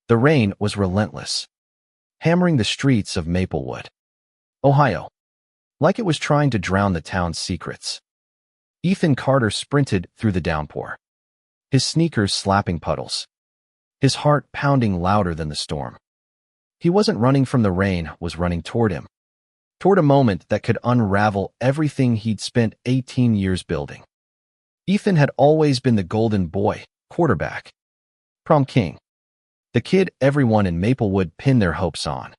The rain was relentless, hammering the streets of Maplewood, Ohio, like it was trying to drown the town's secrets. Ethan Carter sprinted through the downpour, his sneakers slapping puddles, his heart pounding louder than the storm. He wasn't running from the rain, was running toward him, toward a moment that could unravel everything he'd spent 18 years building. Ethan had always been the golden boy, quarterback, prom king, the kid everyone in Maplewood pinned their hopes on.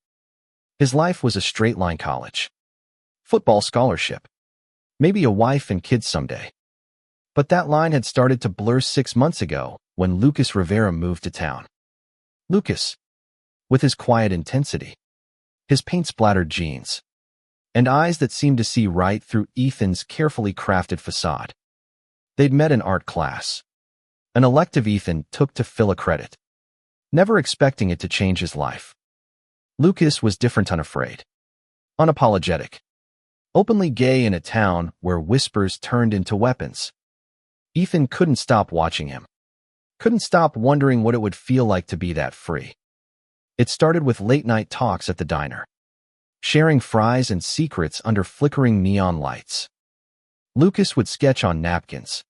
His life was a straight-line college, football scholarship, maybe a wife and kids someday. But that line had started to blur 6 months ago when Lucas Rivera moved to town. Lucas, with his quiet intensity, his paint-splattered jeans, and eyes that seemed to see right through Ethan's carefully crafted facade. They'd met in art class, an elective Ethan took to fill a credit, never expecting it to change his life. Lucas was different, unafraid, unapologetic, openly gay in a town where whispers turned into weapons. Ethan couldn't stop watching him, couldn't stop wondering what it would feel like to be that free. It started with late-night talks at the diner, sharing fries and secrets under flickering neon lights. Lucas would sketch on napkins,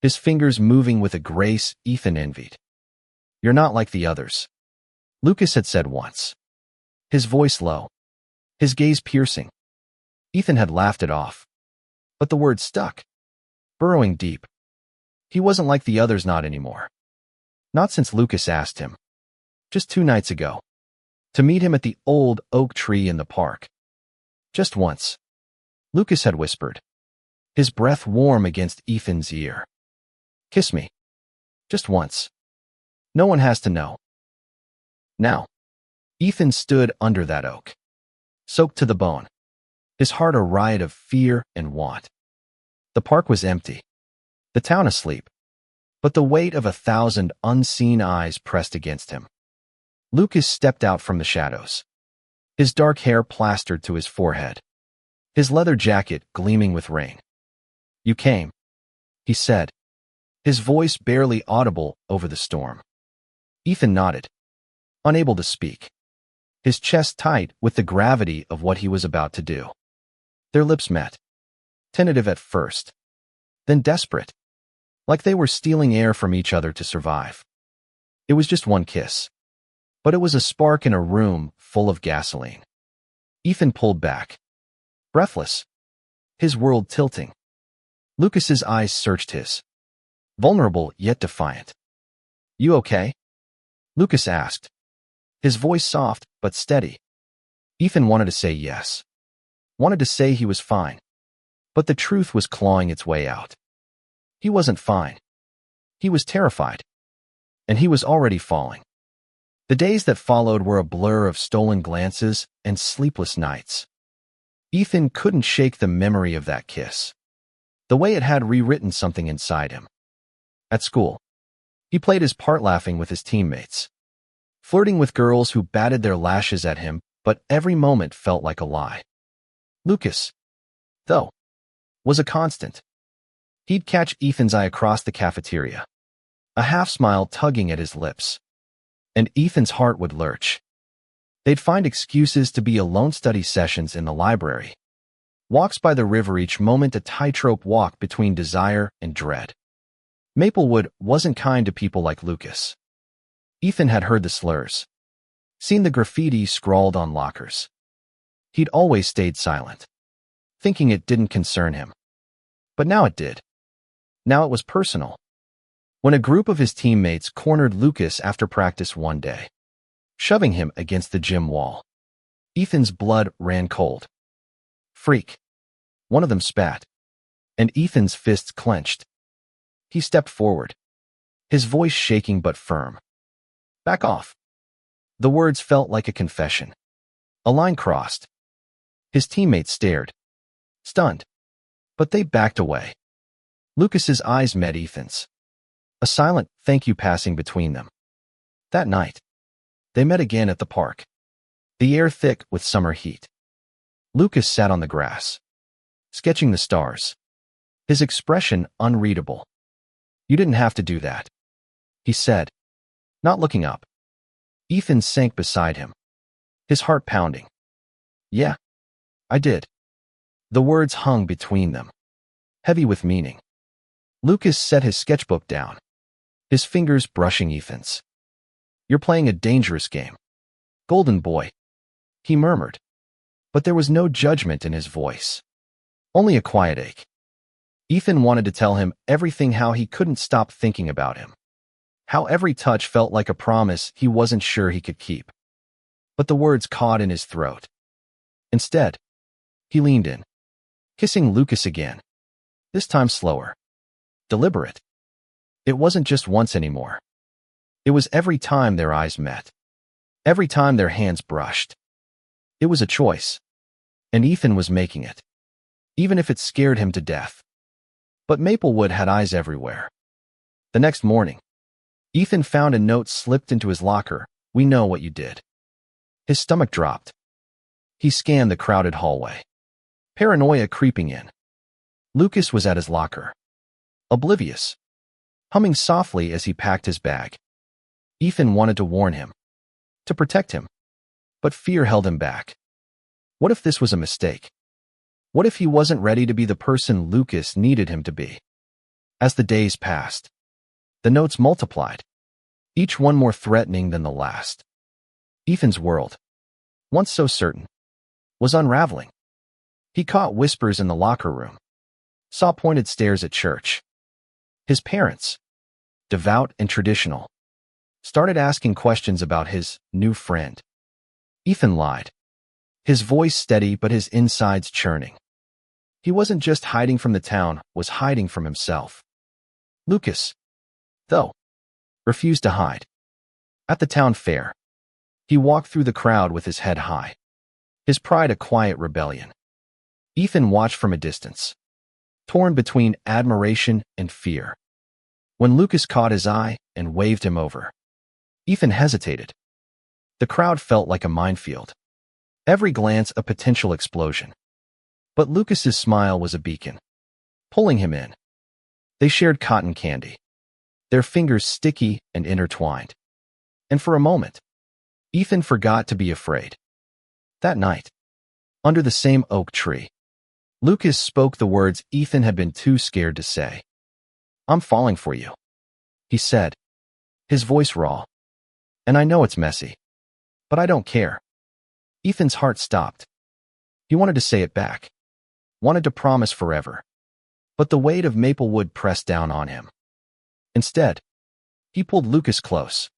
his fingers moving with a grace Ethan envied. "You're not like the others," Lucas had said once, his voice low, his gaze piercing. Ethan had laughed it off, but the word stuck, burrowing deep. He wasn't like the others, not anymore. Not since Lucas asked him, just 2 nights ago, to meet him at the old oak tree in the park. Just once, Lucas had whispered, his breath warm against Ethan's ear. "Kiss me. Just once. No one has to know." Now, Ethan stood under that oak, soaked to the bone, his heart a riot of fear and want. The park was empty, the town asleep, but the weight of 1,000 unseen eyes pressed against him. Lucas stepped out from the shadows, his dark hair plastered to his forehead, his leather jacket gleaming with rain. "You came," he said, his voice barely audible over the storm. Ethan nodded, unable to speak, his chest tight with the gravity of what he was about to do. Their lips met, tentative at first, then desperate, like they were stealing air from each other to survive. It was just one kiss, but it was a spark in a room full of gasoline. Ethan pulled back, breathless, his world tilting. Lucas's eyes searched his, vulnerable yet defiant. "You okay?" Lucas asked, his voice soft but steady. Ethan wanted to say yes, wanted to say he was fine, but the truth was clawing its way out. He wasn't fine. He was terrified, and he was already falling. The days that followed were a blur of stolen glances and sleepless nights. Ethan couldn't shake the memory of that kiss, the way it had rewritten something inside him. At school, he played his part laughing with his teammates, flirting with girls who batted their lashes at him, but every moment felt like a lie. Lucas, though, was a constant. He'd catch Ethan's eye across the cafeteria, a half-smile tugging at his lips, and Ethan's heart would lurch. They'd find excuses to be alone study sessions in the library, walks by the river, each moment a tightrope walk between desire and dread. Maplewood wasn't kind to people like Lucas. Ethan had heard the slurs, seen the graffiti scrawled on lockers. He'd always stayed silent, thinking it didn't concern him. But now it did. Now it was personal. When a group of his teammates cornered Lucas after practice one day, shoving him against the gym wall, Ethan's blood ran cold. "Freak," one of them spat, and Ethan's fists clenched. He stepped forward, his voice shaking but firm. "Back off." The words felt like a confession, a line crossed. His teammates stared, stunned, but they backed away. Lucas's eyes met Ethan's, a silent thank you passing between them. That night, they met again at the park, the air thick with summer heat. Lucas sat on the grass, sketching the stars, his expression unreadable. "You didn't have to do that," he said, not looking up. Ethan sank beside him, his heart pounding. Yeah, I did. The words hung between them, heavy with meaning. Lucas set his sketchbook down, his fingers brushing Ethan's. You're playing a dangerous game. Golden boy, he murmured. But there was no judgment in his voice, only a quiet ache. Ethan wanted to tell him everything, how he couldn't stop thinking about him, how every touch felt like a promise he wasn't sure he could keep. But the words caught in his throat. Instead, he leaned in, kissing Lucas again, this time slower, deliberate. It wasn't just once anymore. It was every time their eyes met, every time their hands brushed. It was a choice, and Ethan was making it, even if it scared him to death. But Maplewood had eyes everywhere. The next morning, Ethan found a note slipped into his locker. We know what you did. His stomach dropped. He scanned the crowded hallway, paranoia creeping in. Lucas was at his locker, oblivious, humming softly as he packed his bag. Ethan wanted to warn him, to protect him, but fear held him back. What if this was a mistake? What if he wasn't ready to be the person Lucas needed him to be? As the days passed, the notes multiplied, each one more threatening than the last. Ethan's world, once so certain, was unraveling. He caught whispers in the locker room, saw pointed stares at church. His parents, devout and traditional, started asking questions about his new friend. Ethan lied, his voice steady but his insides churning. He wasn't just hiding from the town, was hiding from himself. Lucas, though, refused to hide. At the town fair, he walked through the crowd with his head high, his pride a quiet rebellion. Ethan watched from a distance, torn between admiration and fear. When Lucas caught his eye and waved him over, Ethan hesitated. The crowd felt like a minefield, every glance a potential explosion. But Lucas's smile was a beacon, pulling him in. They shared cotton candy, their fingers sticky and intertwined. And for a moment, Ethan forgot to be afraid. That night, under the same oak tree, Lucas spoke the words Ethan had been too scared to say. I'm falling for you, he said, his voice raw. And I know it's messy, but I don't care. Ethan's heart stopped. He wanted to say it back, wanted to promise forever. But the weight of Maplewood pressed down on him. Instead, he pulled Lucas close,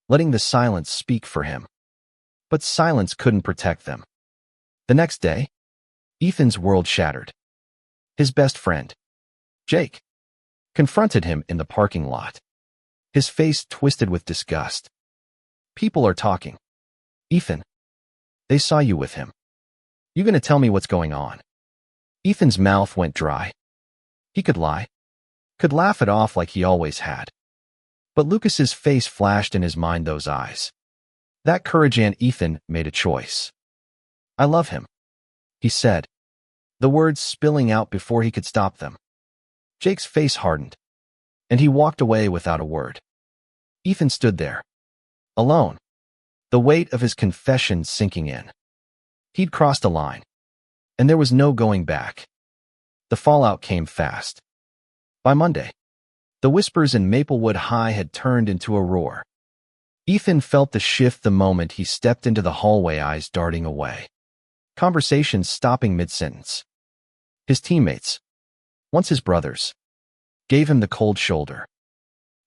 letting the silence speak for him. But silence couldn't protect them. The next day, Ethan's world shattered. His best friend, Jake, confronted him in the parking lot, his face twisted with disgust. People are talking. Ethan, they saw you with him. You gonna tell me what's going on? Ethan's mouth went dry. He could lie, could laugh it off like he always had. But Lucas's face flashed in his mind those eyes. That courage, and Ethan made a choice. I love him, he said, the words spilling out before he could stop them. Jake's face hardened, and he walked away without a word. Ethan stood there, alone, the weight of his confession sinking in. He'd crossed a line, and there was no going back. The fallout came fast. By Monday, the whispers in Maplewood High had turned into a roar. Ethan felt the shift the moment he stepped into the hallway, eyes darting away, conversations stopping mid-sentence. His teammates, once his brothers, gave him the cold shoulder.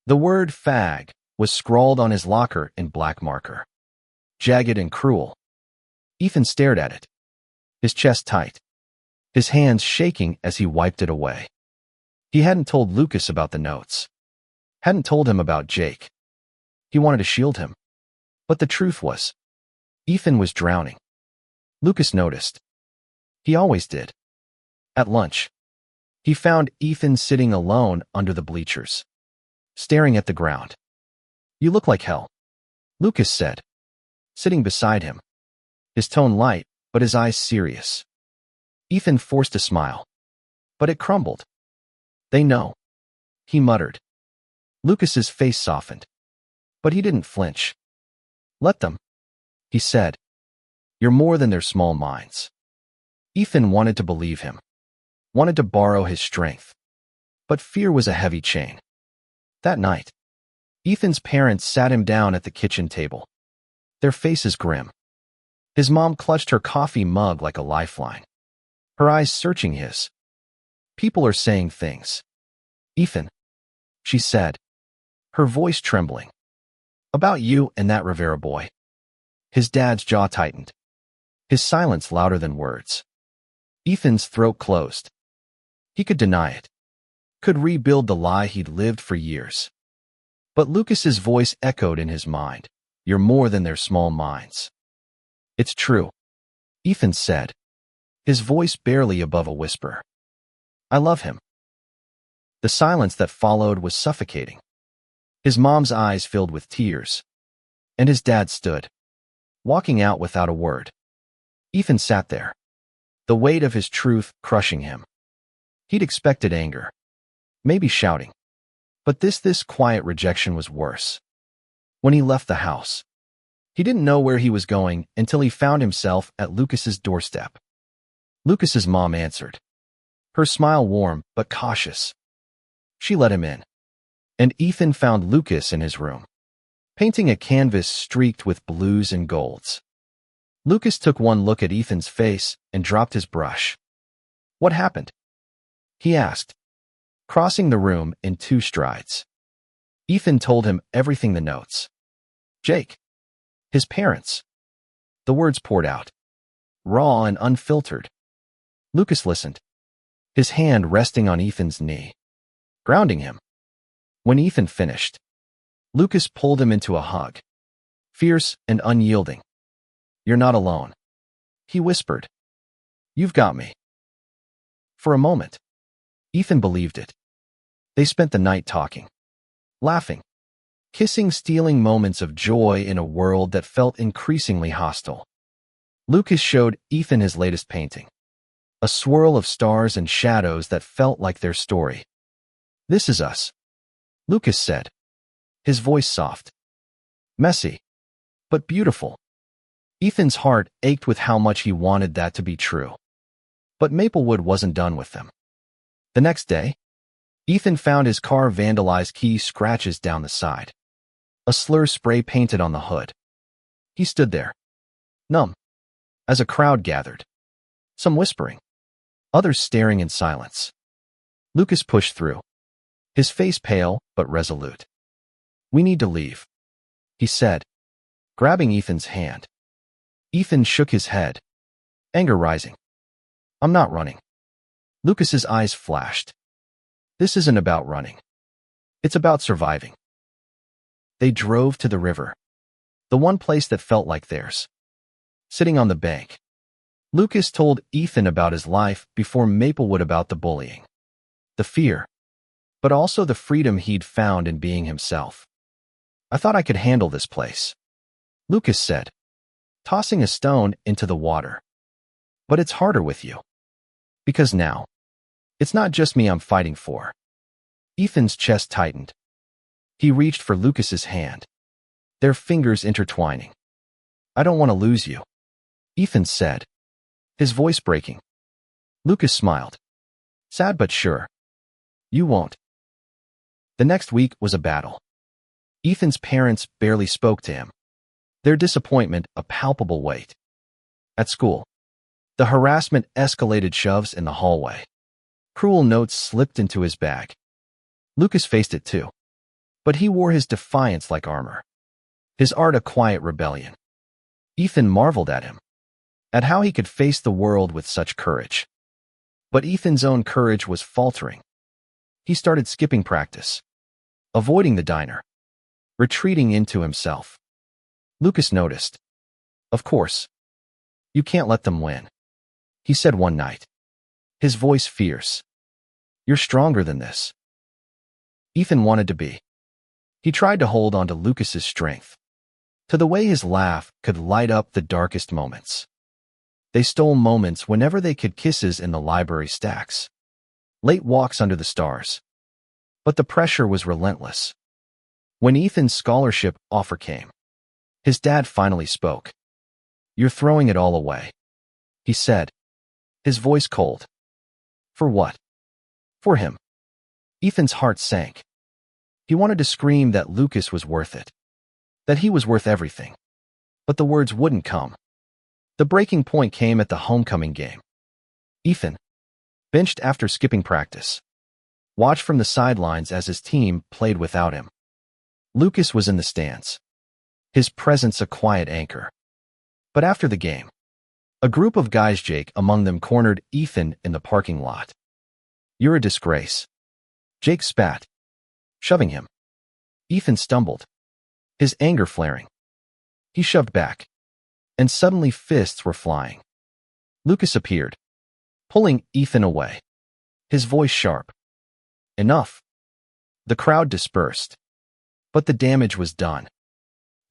The word fag was scrawled on his locker in black marker, jagged and cruel. Ethan stared at it, his chest tight, his hands shaking as he wiped it away. He hadn't told Lucas about the notes, hadn't told him about Jake. He wanted to shield him. But the truth was, Ethan was drowning. Lucas noticed. He always did. At lunch, he found Ethan sitting alone under the bleachers, staring at the ground. You look like hell, Lucas said, sitting beside him, his tone light, but his eyes serious. Ethan forced a smile, but it crumbled. They know, he muttered. Lucas's face softened, but he didn't flinch. Let them, he said. You're more than their small minds. Ethan wanted to believe him, wanted to borrow his strength. But fear was a heavy chain. That night, Ethan's parents sat him down at the kitchen table, their faces grim. His mom clutched her coffee mug like a lifeline, her eyes searching his. People are saying things. Ethan, she said, her voice trembling. About you and that Rivera boy. His dad's jaw tightened, his silence louder than words. Ethan's throat closed. He could deny it, could rebuild the lie he'd lived for years. But Lucas's voice echoed in his mind. You're more than their small minds. It's true, Ethan said, his voice barely above a whisper. I love him. The silence that followed was suffocating. His mom's eyes filled with tears, and his dad stood, walking out without a word. Ethan sat there, the weight of his truth crushing him. He'd expected anger, maybe shouting, but this quiet rejection was worse. When he left the house, he didn't know where he was going until he found himself at Lucas's doorstep. Lucas's mom answered, her smile warm but cautious. She let him in, and Ethan found Lucas in his room, painting a canvas streaked with blues and golds. Lucas took one look at Ethan's face and dropped his brush. What happened? He asked, crossing the room in 2 strides. Ethan told him everything, the notes. Jake. His parents. The words poured out, raw and unfiltered. Lucas listened, his hand resting on Ethan's knee, grounding him. When Ethan finished, Lucas pulled him into a hug, fierce and unyielding. You're not alone, he whispered. You've got me. For a moment, Ethan believed it. They spent the night talking, laughing, kissing, stealing moments of joy in a world that felt increasingly hostile. Lucas showed Ethan his latest painting, a swirl of stars and shadows that felt like their story. This is us, Lucas said, his voice soft. Messy, but beautiful. Ethan's heart ached with how much he wanted that to be true. But Maplewood wasn't done with them. The next day, Ethan found his car vandalized, key scratches down the side, a slur spray painted on the hood. He stood there, numb, as a crowd gathered, some whispering, others staring in silence. Lucas pushed through, his face pale but resolute. We need to leave, he said, grabbing Ethan's hand. Ethan shook his head, anger rising. I'm not running. Lucas's eyes flashed. This isn't about running. It's about surviving. They drove to the river, the one place that felt like theirs. Sitting on the bank, Lucas told Ethan about his life before Maplewood, about the bullying, the fear, but also the freedom he'd found in being himself. I thought I could handle this place, Lucas said, tossing a stone into the water. But it's harder with you. Because now, it's not just me I'm fighting for. Ethan's chest tightened. He reached for Lucas's hand, their fingers intertwining. I don't want to lose you, Ethan said, his voice breaking. Lucas smiled, sad but sure. You won't. The next week was a battle. Ethan's parents barely spoke to him, their disappointment a palpable weight. At school, the harassment escalated, shoves in the hallway. Cruel notes slipped into his bag. Lucas faced it too, but he wore his defiance like armor, his art a quiet rebellion. Ethan marveled at him, at how he could face the world with such courage. But Ethan's own courage was faltering. He started skipping practice, avoiding the diner, retreating into himself. Lucas noticed. Of course, you can't let them win, he said one night, his voice fierce. You're stronger than this. Ethan wanted to be. He tried to hold on to Lucas's strength, to the way his laugh could light up the darkest moments. They stole moments whenever they could, kisses in the library stacks, late walks under the stars. But the pressure was relentless. When Ethan's scholarship offer came, His dad finally spoke. "You're throwing it all away," he said, his voice cold. "For what?" "For him." Ethan's heart sank. He wanted to scream that Lucas was worth it, that he was worth everything. But the words wouldn't come. The breaking point came at the homecoming game. Ethan, benched after skipping practice, watched from the sidelines as his team played without him. Lucas was in the stands, his presence a quiet anchor. But after the game, a group of guys, Jake among them, cornered Ethan in the parking lot. "You're a disgrace." Jake spat, shoving him. Ethan stumbled, his anger flaring. He shoved back, and suddenly fists were flying. Lucas appeared, pulling Ethan away, his voice sharp. "Enough." The crowd dispersed, but the damage was done.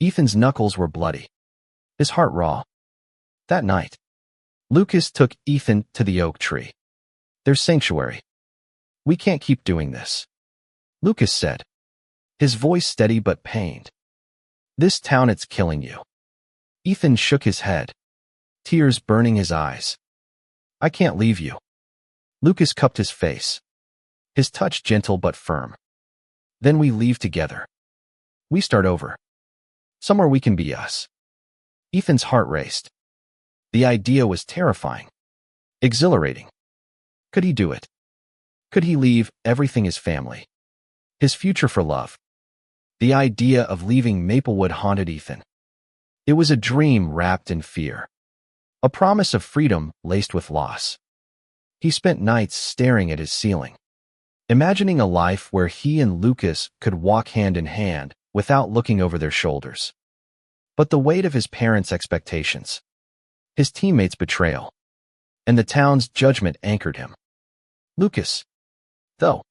Ethan's knuckles were bloody, his heart raw. That night, Lucas took Ethan to the oak tree, their sanctuary. "We can't keep doing this," Lucas said, his voice steady but pained. "This town, it's killing you." Ethan shook his head, tears burning his eyes. "I can't leave you." Lucas cupped his face, his touch gentle but firm. "Then we leave together. We start over. Somewhere we can be us." Ethan's heart raced. The idea was terrifying, exhilarating. Could he do it? Could he leave everything, his family, his future, for love? The idea of leaving Maplewood haunted Ethan. It was a dream wrapped in fear, a promise of freedom laced with loss. He spent nights staring at his ceiling, imagining a life where he and Lucas could walk hand in hand without looking over their shoulders. But the weight of his parents' expectations, his teammates' betrayal, and the town's judgment anchored him. Lucas, though,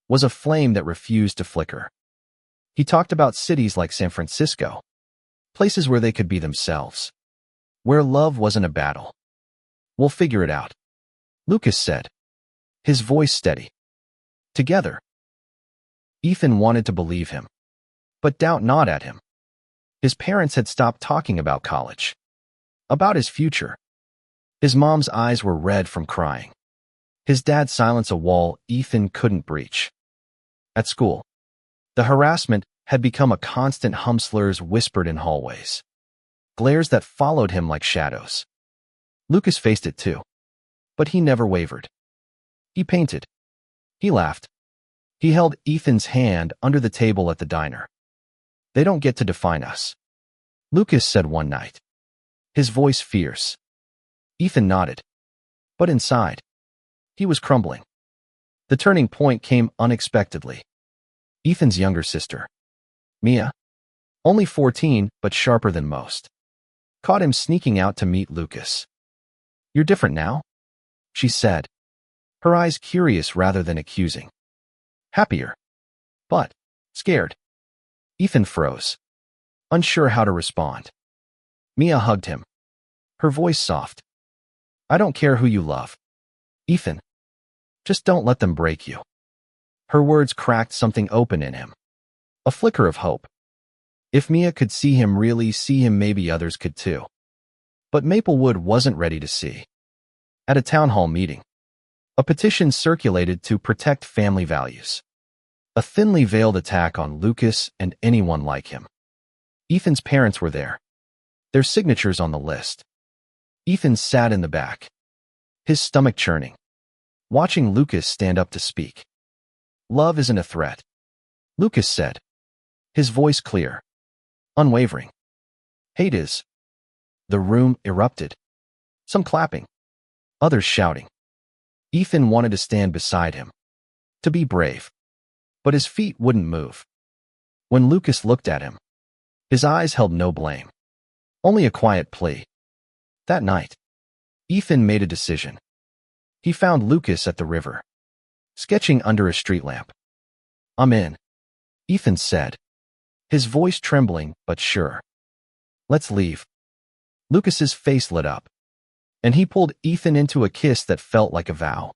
was a flame that refused to flicker. He talked about cities like San Francisco, places where they could be themselves, where love wasn't a battle. "We'll figure it out," Lucas said, his voice steady. "Together." Ethan wanted to believe him, but doubt gnawed at him. His parents had stopped talking about college, about his future. His mom's eyes were red from crying. His dad silenced a wall Ethan couldn't breach. At school, the harassment had become a constant hum, slurs whispered in hallways, glares that followed him like shadows. Lucas faced it too, but he never wavered. He painted. He laughed. He held Ethan's hand under the table at the diner. "They don't get to define us," Lucas said one night, his voice fierce. Ethan nodded, but inside, he was crumbling. The turning point came unexpectedly. Ethan's younger sister, Mia, only 14 but sharper than most, caught him sneaking out to meet Lucas. "You're different now," she said, her eyes curious rather than accusing. "Happier, but scared." Ethan froze, unsure how to respond. Mia hugged him, her voice soft. "I don't care who you love, Ethan. Just don't let them break you." Her words cracked something open in him, a flicker of hope. If Mia could see him, really see him, maybe others could too. But Maplewood wasn't ready to see. At a town hall meeting, a petition circulated to protect family values, a thinly veiled attack on Lucas and anyone like him. Ethan's parents were there, their signatures on the list. Ethan sat in the back, his stomach churning, watching Lucas stand up to speak. "Love isn't a threat," Lucas said, his voice clear, unwavering. "Hate is." The room erupted, some clapping, others shouting. Ethan wanted to stand beside him, to be brave, but his feet wouldn't move. When Lucas looked at him, his eyes held no blame, only a quiet plea. That night, Ethan made a decision. He found Lucas at the river, sketching under a street lamp. "I'm in," Ethan said, his voice trembling but sure. "Let's leave." Lucas's face lit up, and he pulled Ethan into a kiss that felt like a vow.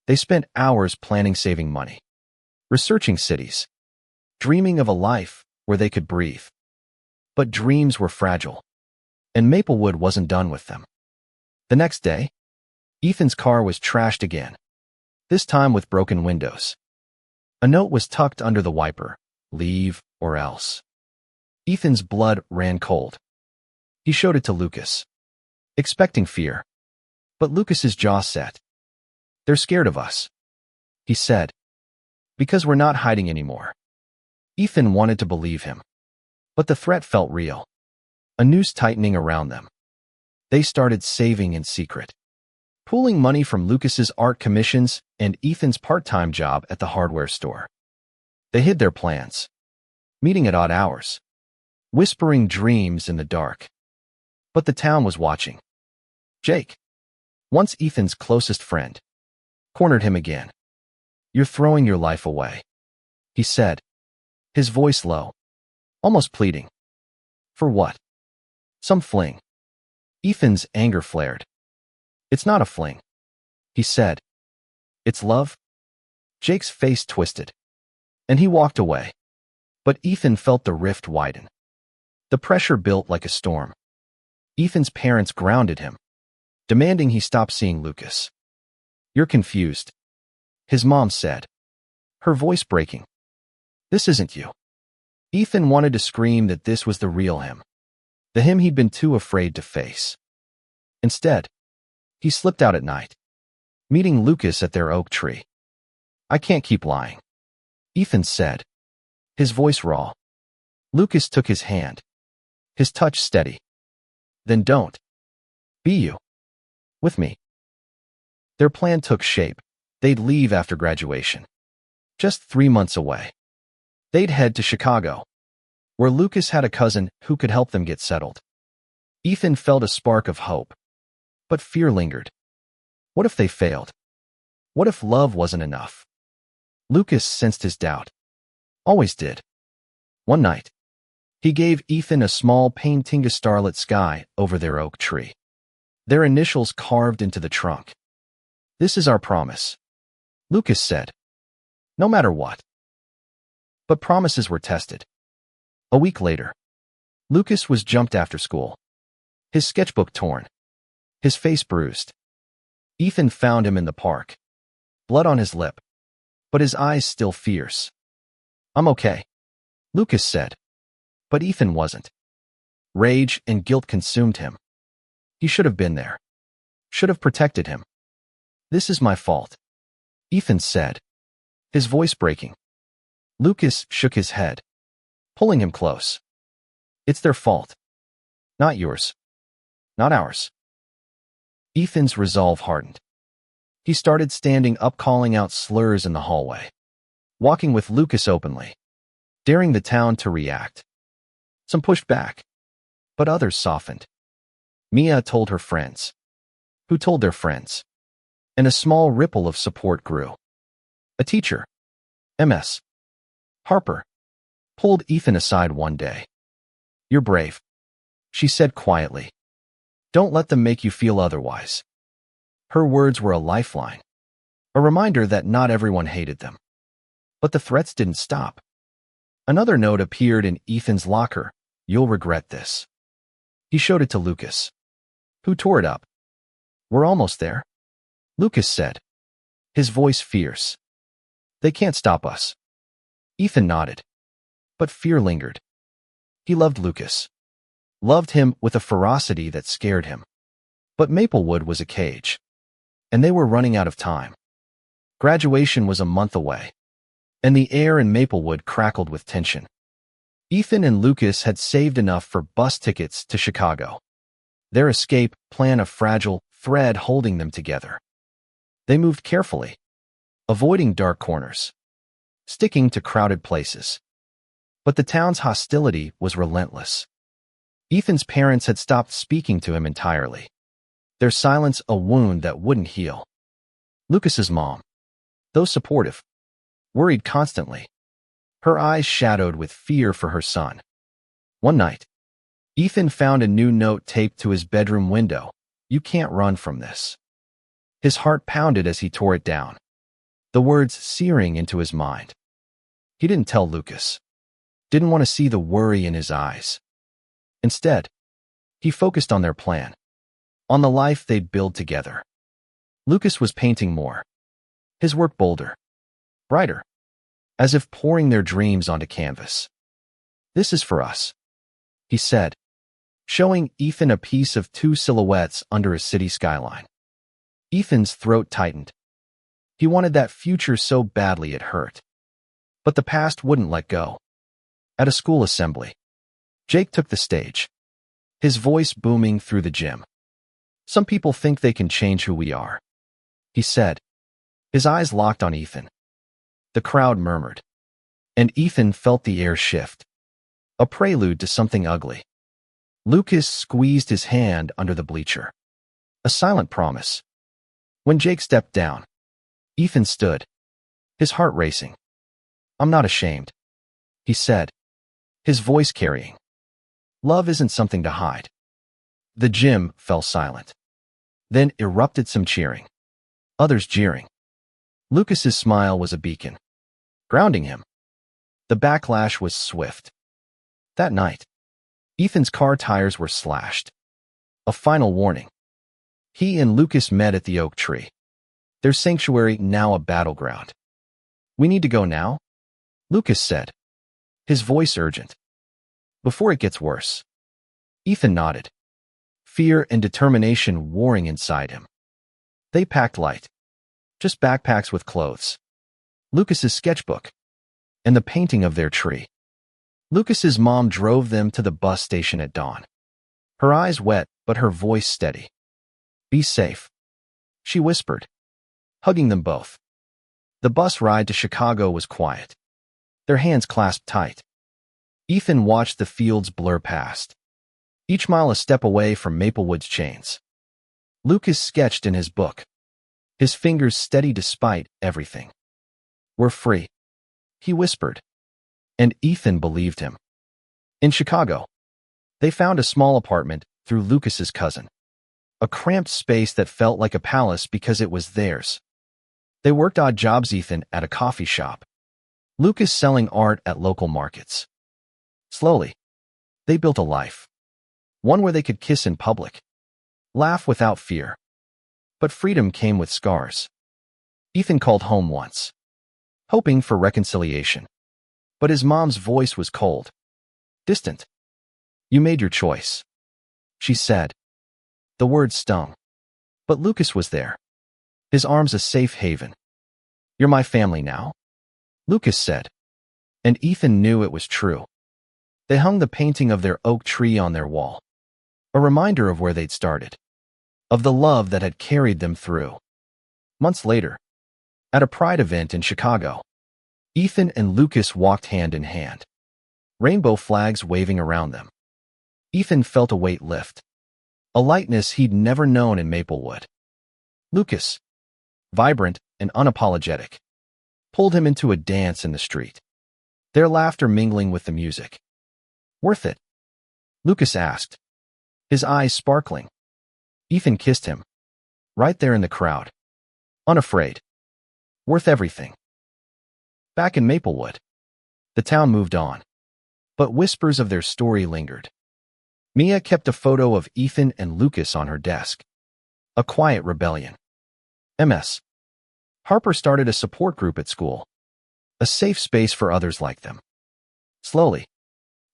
They spent hours planning, saving money, researching cities, dreaming of a life where they could breathe. But dreams were fragile, and Maplewood wasn't done with them. The next day, Ethan's car was trashed again, this time with broken windows. A note was tucked under the wiper, "Leave or else." Ethan's blood ran cold. He showed it to Lucas, expecting fear. But Lucas's jaw set. "They're scared of us," he said, "because we're not hiding anymore." Ethan wanted to believe him, but the threat felt real, a noose tightening around them. They started saving in secret, pooling money from Lucas's art commissions and Ethan's part-time job at the hardware store. They hid their plans, meeting at odd hours, whispering dreams in the dark. But the town was watching. Jake, once Ethan's closest friend, cornered him again. "You're throwing your life away," he said, his voice low, almost pleading. "For what?" "Some fling." Ethan's anger flared. "It's not a fling," he said. "It's love." Jake's face twisted, and he walked away. But Ethan felt the rift widen. The pressure built like a storm. Ethan's parents grounded him, demanding he stop seeing Lucas. "You're confused," his mom said, her voice breaking. "This isn't you." Ethan wanted to scream that this was the real him, the him he'd been too afraid to face. Instead, he slipped out at night, meeting Lucas at their oak tree. "I can't keep lying," Ethan said, his voice raw. Lucas took his hand, his touch steady. "Then don't. Be you. With me." Their plan took shape. They'd leave after graduation, just 3 months away. They'd head to Chicago, where Lucas had a cousin who could help them get settled. Ethan felt a spark of hope, but fear lingered. What if they failed? What if love wasn't enough? Lucas sensed his doubt. Always did. One night, he gave Ethan a small painting of starlit sky over their oak tree, their initials carved into the trunk. "This is our promise," Lucas said. "No matter what." But promises were tested. A week later, Lucas was jumped after school, his sketchbook torn, his face bruised. Ethan found him in the park, blood on his lip, but his eyes still fierce. "I'm okay," Lucas said. But Ethan wasn't. Rage and guilt consumed him. He should have been there, should have protected him. "This is my fault," Ethan said, his voice breaking. Lucas shook his head, pulling him close. "It's their fault. Not yours. Not ours." Ethan's resolve hardened. He started standing up, calling out slurs in the hallway, walking with Lucas openly, daring the town to react. Some pushed back, but others softened. Mia told her friends, who told their friends, and a small ripple of support grew. A teacher, Ms. Harper, pulled Ethan aside one day. "You're brave," she said quietly. "Don't let them make you feel otherwise." Her words were a lifeline, a reminder that not everyone hated them. But the threats didn't stop. Another note appeared in Ethan's locker. "You'll regret this." He showed it to Lucas, who tore it up. "We're almost there," Lucas said, his voice fierce. "They can't stop us." Ethan nodded, but fear lingered. He loved Lucas, loved him with a ferocity that scared him. But Maplewood was a cage, and they were running out of time. Graduation was a month away, and the air in Maplewood crackled with tension. Ethan and Lucas had saved enough for bus tickets to Chicago. Their escape plan a fragile thread holding them together. They moved carefully, avoiding dark corners, sticking to crowded places. But the town's hostility was relentless. Ethan's parents had stopped speaking to him entirely, their silence a wound that wouldn't heal. Lucas's mom, though supportive, worried constantly, her eyes shadowed with fear for her son. One night, Ethan found a new note taped to his bedroom window. "You can't run from this." His heart pounded as he tore it down, the words searing into his mind. He didn't tell Lucas, didn't want to see the worry in his eyes. Instead, he focused on their plan, on the life they'd build together. Lucas was painting more, his work bolder, brighter, as if pouring their dreams onto canvas. "This is for us," he said, showing Ethan a piece of two silhouettes under a city skyline. Ethan's throat tightened. He wanted that future so badly it hurt. But the past wouldn't let go. At a school assembly, Jake took the stage, his voice booming through the gym. "Some people think they can change who we are," he said, his eyes locked on Ethan. The crowd murmured, and Ethan felt the air shift, a prelude to something ugly. Lucas squeezed his hand under the bleacher, a silent promise. When Jake stepped down, Ethan stood, his heart racing. "I'm not ashamed," he said, his voice carrying. "Love isn't something to hide." The gym fell silent. Then erupted some cheering, others jeering. Lucas's smile was a beacon, grounding him. The backlash was swift. That night, Ethan's car tires were slashed. A final warning. He and Lucas met at the oak tree, their sanctuary now a battleground. "We need to go now," Lucas said, his voice urgent. "Before it gets worse." Ethan nodded, fear and determination warring inside him. They packed light, just backpacks with clothes, Lucas's sketchbook, and the painting of their tree. Lucas's mom drove them to the bus station at dawn, her eyes wet but her voice steady. "Be safe," she whispered, hugging them both. The bus ride to Chicago was quiet, their hands clasped tight. Ethan watched the fields blur past, each mile a step away from Maplewood's chains. Lucas sketched in his book, his fingers steady despite everything. "We're free," he whispered, and Ethan believed him. In Chicago, they found a small apartment through Lucas's cousin, a cramped space that felt like a palace because it was theirs. They worked odd jobs, Ethan at a coffee shop, Lucas selling art at local markets. Slowly, they built a life, one where they could kiss in public, laugh without fear. But freedom came with scars. Ethan called home once, hoping for reconciliation. But his mom's voice was cold, distant. "You made your choice," she said. The words stung. But Lucas was there, his arms a safe haven. "You're my family now," Lucas said. And Ethan knew it was true. They hung the painting of their oak tree on their wall, a reminder of where they'd started, of the love that had carried them through. Months later, at a Pride event in Chicago, Ethan and Lucas walked hand in hand, rainbow flags waving around them. Ethan felt a weight lift, a lightness he'd never known in Maplewood. Lucas, vibrant and unapologetic, pulled him into a dance in the street, their laughter mingling with the music. "Worth it?" Lucas asked, his eyes sparkling. Ethan kissed him, right there in the crowd, unafraid. "Worth everything." Back in Maplewood, the town moved on, but whispers of their story lingered. Mia kept a photo of Ethan and Lucas on her desk, a quiet rebellion. MS. Harper started a support group at school, a safe space for others like them. Slowly,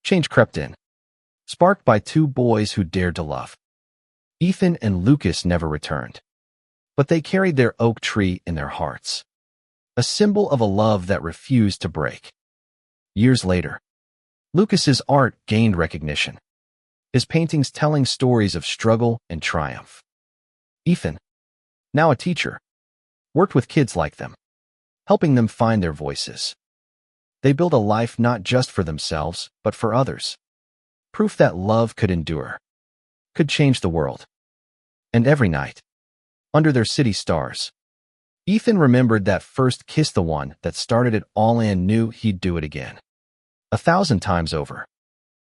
change crept in, sparked by two boys who dared to love. Ethan and Lucas never returned, but they carried their oak tree in their hearts, a symbol of a love that refused to break. Years later, Lucas's art gained recognition, his paintings telling stories of struggle and triumph. Ethan, now a teacher, worked with kids like them, helping them find their voices. They built a life not just for themselves, but for others. Proof that love could endure, could change the world. And every night, under their city stars, Ethan remembered that first kiss, the one that started it all, and knew he'd do it again, 1,000 times over.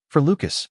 For Lucas,